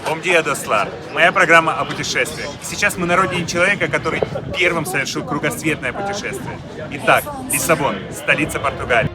Бом dia, Дослар. Моя программа о путешествиях. И сейчас мы на родине человека, который первым совершил кругосветное путешествие. Итак, Лиссабон, столица Португалии.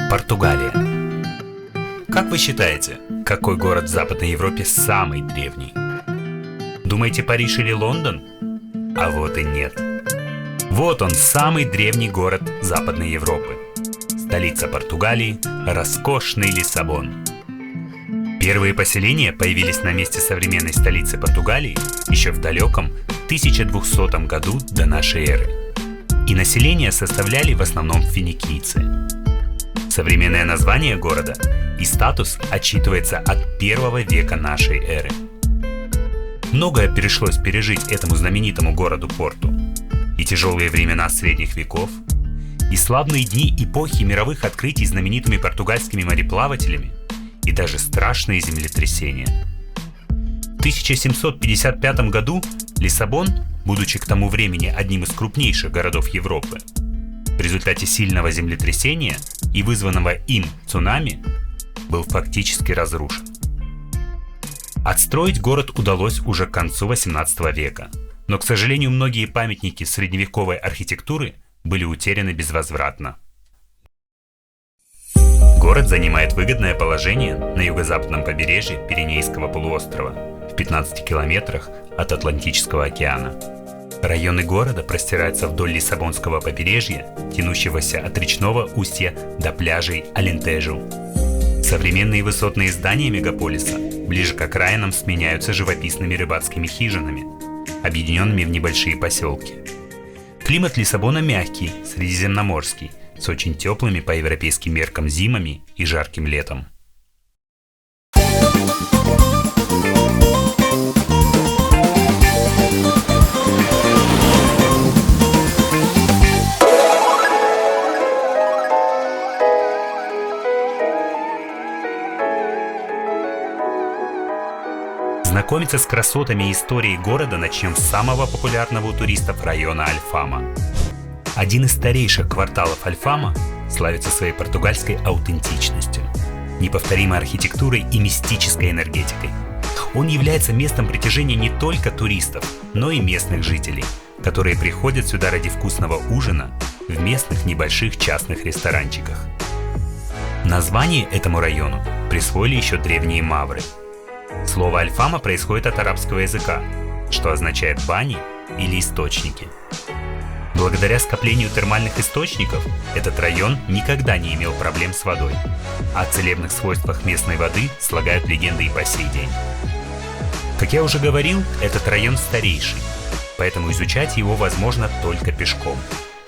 Португалия. Как вы считаете, какой город в Западной Европе самый древний? Думаете, Париж или Лондон? А вот и нет. Вот он, самый древний город Западной Европы. Столица Португалии – роскошный Лиссабон. Первые поселения появились на месте современной столицы Португалии еще в далеком 1200 году до нашей эры. И население составляли в основном финикийцы. Современное название города и статус отчитывается от 1 века нашей эры. Многое пришлось пережить этому знаменитому городу-порту. И тяжелые времена средних веков, и славные дни эпохи мировых открытий знаменитыми португальскими мореплавателями, и даже страшные землетрясения. В 1755 году Лиссабон, будучи к тому времени одним из крупнейших городов Европы, в результате сильного землетрясения и вызванного им цунами был фактически разрушен. Отстроить город удалось уже к концу 18 века, но, к сожалению, многие памятники средневековой архитектуры были утеряны безвозвратно. Город занимает выгодное положение на юго-западном побережье Пиренейского полуострова, в 15 километрах от Атлантического океана. Районы города простираются вдоль Лиссабонского побережья, тянущегося от речного устья до пляжей Алентежу. Современные высотные здания мегаполиса ближе к окраинам сменяются живописными рыбацкими хижинами, объединенными в небольшие поселки. Климат Лиссабона мягкий, средиземноморский, с очень теплыми по европейским меркам зимами и жарким летом. Знакомиться с красотами и историей города начнем с самого популярного у туристов района Альфама. Один из старейших кварталов Альфама славится своей португальской аутентичностью, неповторимой архитектурой и мистической энергетикой. Он является местом притяжения не только туристов, но и местных жителей, которые приходят сюда ради вкусного ужина в местных небольших частных ресторанчиках. Название этому району присвоили еще древние мавры. Слово «Альфама» происходит от арабского языка, что означает «бани» или «источники». Благодаря скоплению термальных источников этот район никогда не имел проблем с водой, а о целебных свойствах местной воды слагают легенды и по сей день. Как я уже говорил, этот район старейший, поэтому изучать его возможно только пешком.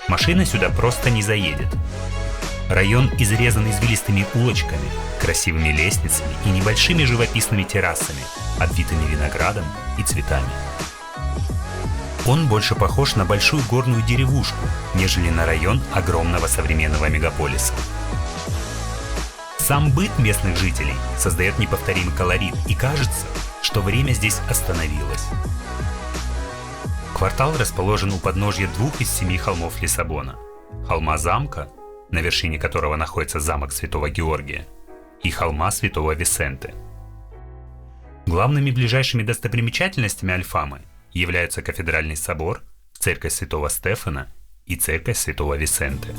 Машина сюда просто не заедет. Район изрезан извилистыми улочками, красивыми лестницами и небольшими живописными террасами, обвитыми виноградом и цветами. Он больше похож на большую горную деревушку, нежели на район огромного современного мегаполиса. Сам быт местных жителей создает неповторимый колорит, и кажется, что время здесь остановилось. Квартал расположен у подножья 2 из 7 холмов Лиссабона: холма Замка, на вершине которого находится замок Святого Георгия, и холма Святого Висенте. Главными ближайшими достопримечательностями Альфамы являются кафедральный собор, церковь Святого Стефана и церковь Святого Висенте.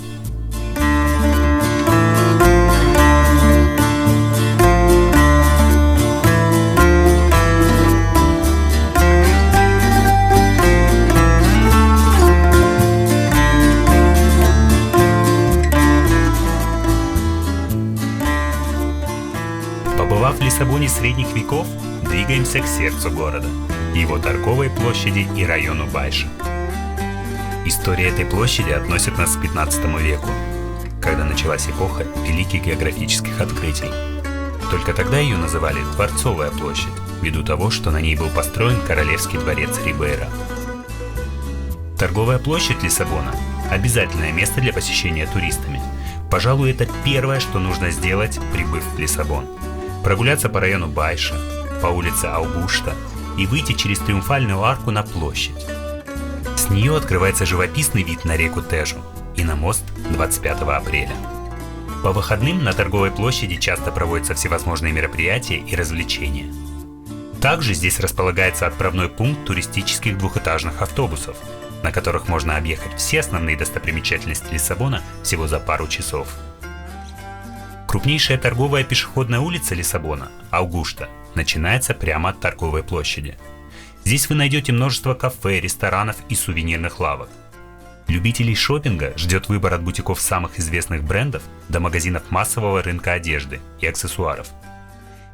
Побывав в Лиссабоне средних веков, двигаемся к сердцу города, его торговой площади и району Байша. История этой площади относит нас к 15 веку, когда началась эпоха великих географических открытий. Только тогда ее называли Дворцовая площадь, ввиду того, что на ней был построен королевский дворец Рибейра. Торговая площадь Лиссабона – обязательное место для посещения туристами. Пожалуй, это первое, что нужно сделать, прибыв в Лиссабон. Прогуляться по району Байша, по улице Аугушта и выйти через Триумфальную арку на площадь. С нее открывается живописный вид на реку Тежу и на мост 25 апреля. По выходным на торговой площади часто проводятся всевозможные мероприятия и развлечения. Также здесь располагается отправной пункт туристических двухэтажных автобусов, на которых можно объехать все основные достопримечательности Лиссабона всего за пару часов. Крупнейшая торговая пешеходная улица Лиссабона, Аугушта, начинается прямо от торговой площади. Здесь вы найдете множество кафе, ресторанов и сувенирных лавок. Любителей шопинга ждет выбор от бутиков самых известных брендов до магазинов массового рынка одежды и аксессуаров.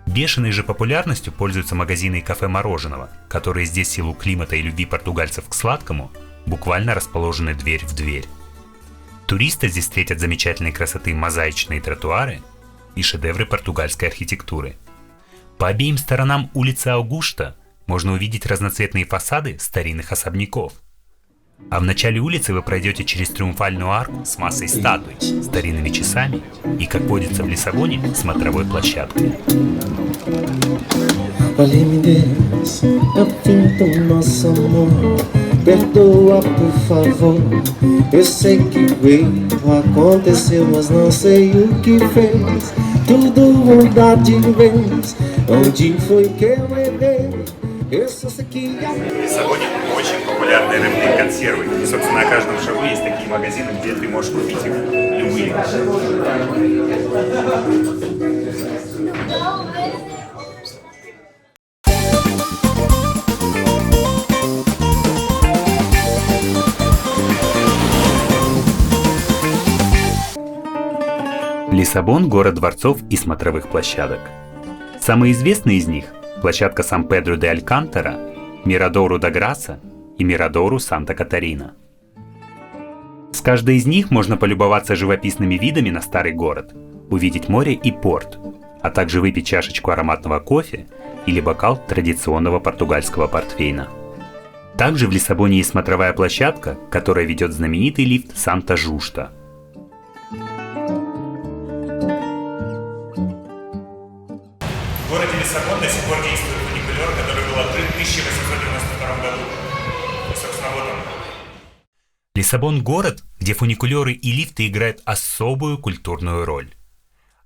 Бешеной же популярностью пользуются магазины и кафе мороженого, которые здесь в силу климата и любви португальцев к сладкому буквально расположены дверь в дверь. Туристы здесь встретят замечательной красоты мозаичные тротуары и шедевры португальской архитектуры. По обеим сторонам улицы Аугушта можно увидеть разноцветные фасады старинных особняков. А в начале улицы вы пройдете через Триумфальную арку с массой статуй, старинными часами и, как водится в Лиссабоне, смотровой площадкой. Valeu-me Deus, é o fim do nosso amor. Perdoa, por favor. Eu sei que o erro aconteceu, mas não sei o que fez. Tudo muda de vez. Onde foi que eu errei? Eu só sei que В Лиссабоне очень популярные рыбные консервы. И, собственно, на каждом шагу есть такие магазины, где ты можешь купить их любые. Лиссабон – город дворцов и смотровых площадок. Самые известные из них – площадка Сан-Педро-де-Алькантара, Мирадору-да-Граса и Мирадору-Санта-Катарина. С каждой из них можно полюбоваться живописными видами на старый город, увидеть море и порт, а также выпить чашечку ароматного кофе или бокал традиционного португальского портвейна. Также в Лиссабоне есть смотровая площадка, которая ведет знаменитый лифт Санта-Жушта. В городе Лиссабон до сих пор действует фуникулер, который был открыт в 1892 году. И, собственно, вот он. Лиссабон – город, где фуникулеры и лифты играют особую культурную роль.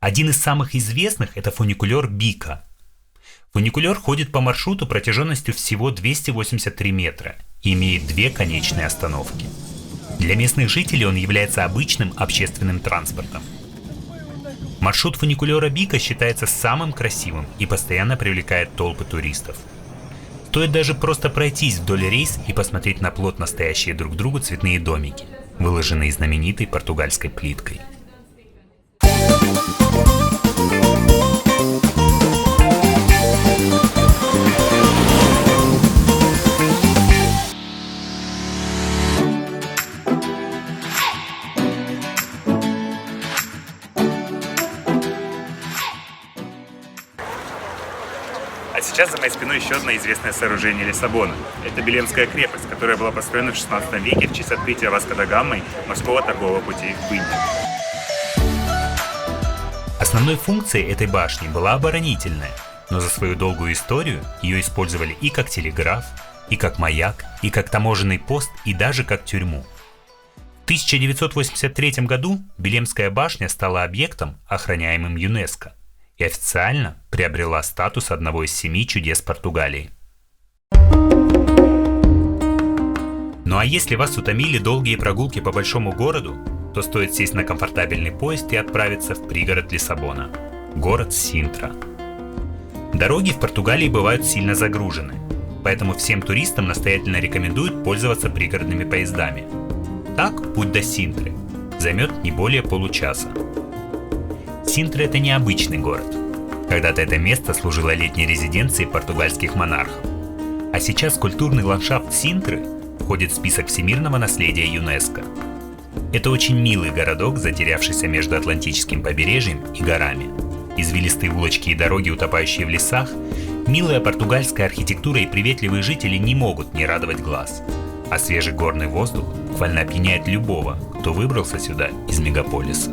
Один из самых известных – это фуникулер Бика. Фуникулер ходит по маршруту протяженностью всего 283 метра и имеет две конечные остановки. Для местных жителей он является обычным общественным транспортом. Маршрут фуникулера Бика считается самым красивым и постоянно привлекает толпы туристов. Стоит даже просто пройтись вдоль рейс и посмотреть на плотно стоящие друг к другу цветные домики, выложенные знаменитой португальской плиткой. Сейчас за моей спиной еще одно известное сооружение Лиссабона. Это Белемская крепость, которая была построена в 16 веке в честь открытия Васко да Гамой морского торгового пути в Индию. Основной функцией этой башни была оборонительная, но за свою долгую историю ее использовали и как телеграф, и как маяк, и как таможенный пост, и даже как тюрьму. В 1983 году Белемская башня стала объектом, охраняемым ЮНЕСКО, и официально приобрела статус одного из 7 чудес Португалии. Ну а если вас утомили долгие прогулки по большому городу, то стоит сесть на комфортабельный поезд и отправиться в пригород Лиссабона – город Синтра. Дороги в Португалии бывают сильно загружены, поэтому всем туристам настоятельно рекомендуют пользоваться пригородными поездами. Так, путь до Синтры займет не более получаса. Синтра – это необычный город. Когда-то это место служило летней резиденцией португальских монархов. А сейчас культурный ландшафт Синтры входит в список всемирного наследия ЮНЕСКО. Это очень милый городок, затерявшийся между Атлантическим побережьем и горами. извилистые улочки и дороги, утопающие в лесах, милая португальская архитектура и приветливые жители не могут не радовать глаз. А свежий горный воздух буквально опьяняет любого, кто выбрался сюда из мегаполиса.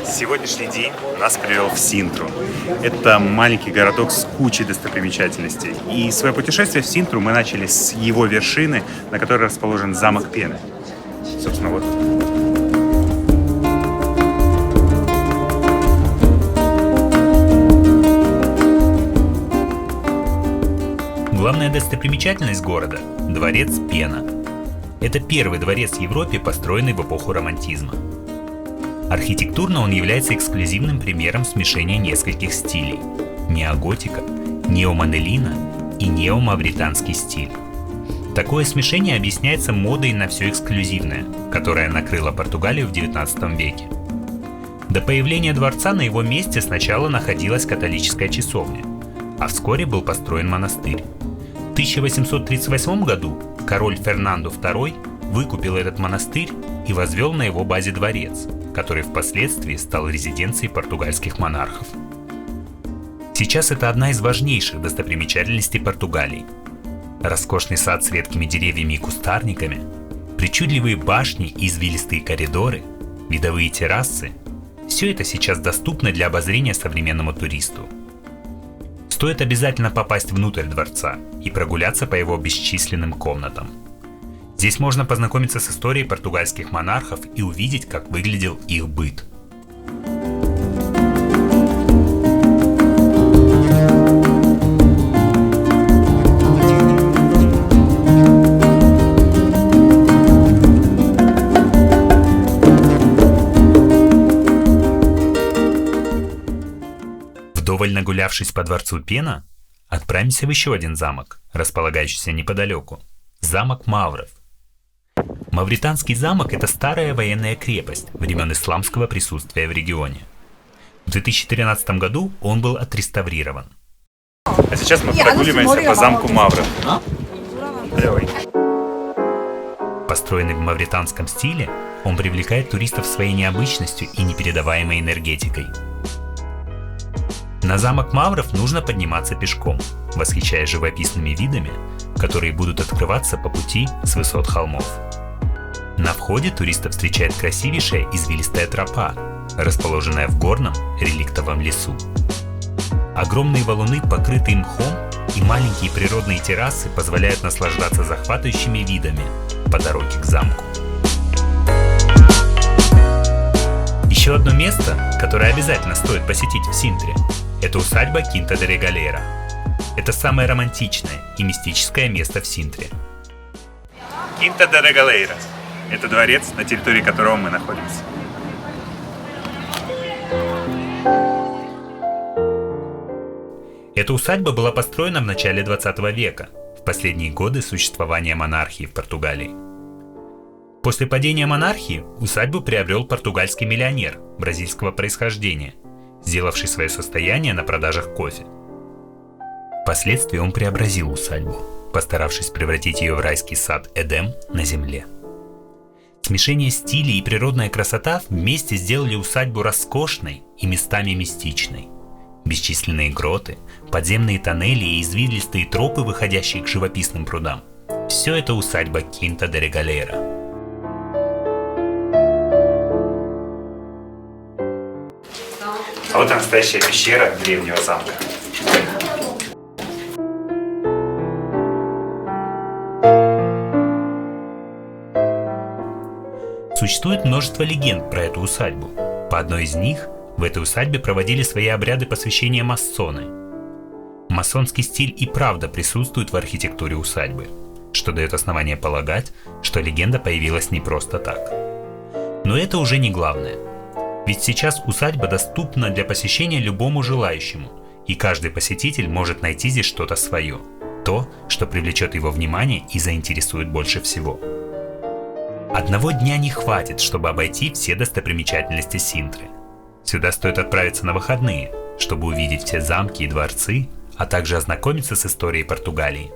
Сегодняшний день нас привел в Синтру. Это маленький городок с кучей достопримечательностей. И свое путешествие в Синтру мы начали с его вершины, на которой расположен замок Пены. Собственно, вот. Главная достопримечательность города – дворец Пена. Это первый дворец в Европе, построенный в эпоху романтизма. Архитектурно он является эксклюзивным примером смешения нескольких стилей – неоготика, неоманелина и неомавританский стиль. Такое смешение объясняется модой на все эксклюзивное, которая накрыла Португалию в XIX веке. До появления дворца на его месте сначала находилась католическая часовня, а вскоре был построен монастырь. В 1838 году король Фернандо II выкупил этот монастырь и возвел на его базе дворец, который впоследствии стал резиденцией португальских монархов. Сейчас это одна из важнейших достопримечательностей Португалии. Роскошный сад с редкими деревьями и кустарниками, причудливые башни и извилистые коридоры, видовые террасы – все это сейчас доступно для обозрения современному туристу. Стоит обязательно попасть внутрь дворца и прогуляться по его бесчисленным комнатам. Здесь можно познакомиться с историей португальских монархов и увидеть, как выглядел их быт. Вдоволь нагулявшись по дворцу Пена, отправимся в еще один замок, располагающийся неподалеку – замок Мавров. Мавританский замок – это старая военная крепость времен исламского присутствия в регионе. В 2013 году он был отреставрирован. А сейчас мы прогуливаемся по замку Мавров. Давай. Построенный в мавританском стиле, он привлекает туристов своей необычностью и непередаваемой энергетикой. На замок Мавров нужно подниматься пешком, восхищаясь живописными видами, которые будут открываться по пути с высот холмов. На входе туристов встречает красивейшая извилистая тропа, расположенная в горном реликтовом лесу. Огромные валуны, покрытые мхом, и маленькие природные террасы позволяют наслаждаться захватывающими видами по дороге к замку. Еще одно место, которое обязательно стоит посетить в Синтре, это усадьба Quinta de Regaleira. Это самое романтичное и мистическое место в Синтре. Quinta de Regaleira – это дворец, на территории которого мы находимся. Эта усадьба была построена в начале 20 века, в последние годы существования монархии в Португалии. После падения монархии усадьбу приобрел португальский миллионер бразильского происхождения, сделавший свое состояние на продажах кофе. Впоследствии он преобразил усадьбу, постаравшись превратить ее в райский сад Эдем на земле. Смешение стилей и природная красота вместе сделали усадьбу роскошной и местами мистичной. Бесчисленные гроты, подземные тоннели и извилистые тропы, выходящие к живописным прудам – все это усадьба Quinta de Regaleira. А вот и настоящая пещера древнего замка. Существует множество легенд про эту усадьбу. По одной из них, в этой усадьбе проводили свои обряды посвящения масоны. Масонский стиль и правда присутствует в архитектуре усадьбы, что дает основание полагать, что легенда появилась не просто так. Но это уже не главное. Ведь сейчас усадьба доступна для посещения любому желающему, и каждый посетитель может найти здесь что-то свое, то, что привлечет его внимание и заинтересует больше всего. Одного дня не хватит, чтобы обойти все достопримечательности Синтры. Сюда стоит отправиться на выходные, чтобы увидеть все замки и дворцы, а также ознакомиться с историей Португалии.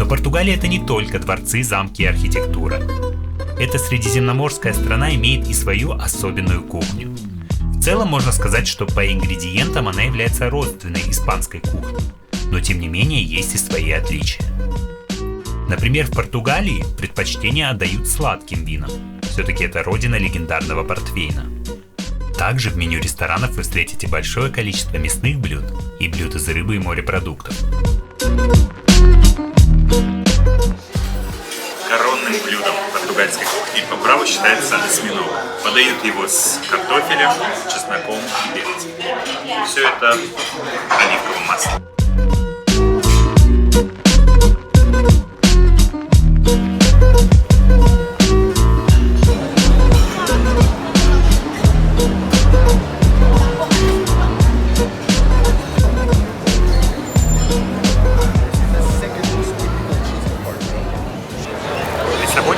Португалия — это не только дворцы, замки и архитектура. Эта средиземноморская страна имеет и свою особенную кухню. В целом можно сказать, что по ингредиентам она является родственной испанской кухне, но тем не менее есть и свои отличия. Например, в Португалии предпочтение отдают сладким винам, все-таки это родина легендарного портвейна. Также в меню ресторанов вы встретите большое количество мясных блюд и блюд из рыбы и морепродуктов. Коронным блюдом португальской кухни по праву считается осьминог. Подают его с картофелем, чесноком и перцем. Все это оливковым маслом.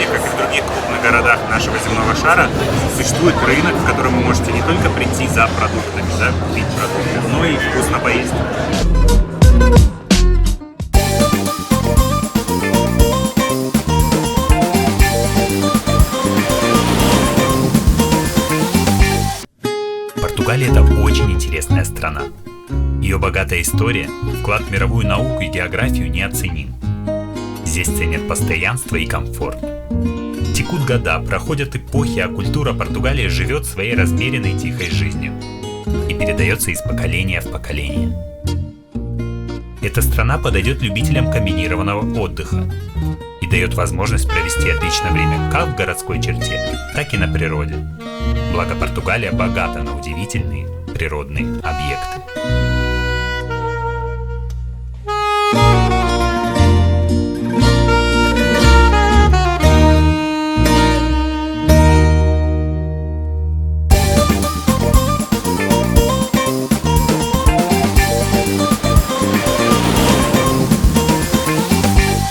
Как и в других крупных городах нашего земного шара, существует рынок, в котором вы можете не только прийти за продуктами, да, купить продукты, но и вкусно поесть. Португалия — это очень интересная страна. Ее богатая история, вклад в мировую науку и географию неоценим. Здесь ценят постоянство и комфорт. Текут года, проходят эпохи, а культура Португалии живет своей размеренной тихой жизнью и передается из поколения в поколение. Эта страна подойдет любителям комбинированного отдыха и дает возможность провести отличное время как в городской черте, так и на природе. Благо Португалия богата на удивительные природные объекты.